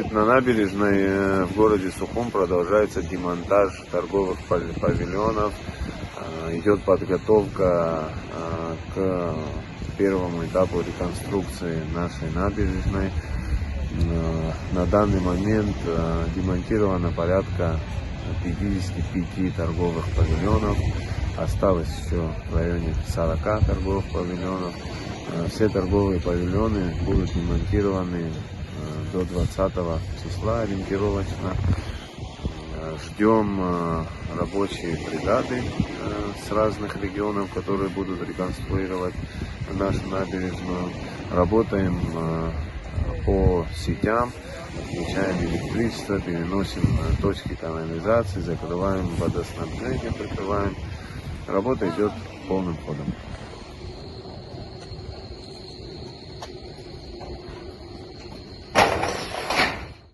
Значит, на набережной в городе Сухум продолжается демонтаж торговых павильонов. Идет подготовка к первому этапу реконструкции нашей набережной. На данный момент демонтировано порядка 55 торговых павильонов. Осталось еще в районе 40 торговых павильонов. Все торговые павильоны будут демонтированы до 20 числа ориентировочно. Ждем рабочие бригады с разных регионов, которые будут реконструировать нашу набережную. Работаем по сетям, отключаем электричество, переносим точки канализации, закрываем водоснабжение, прикрываем. Работа идет полным ходом.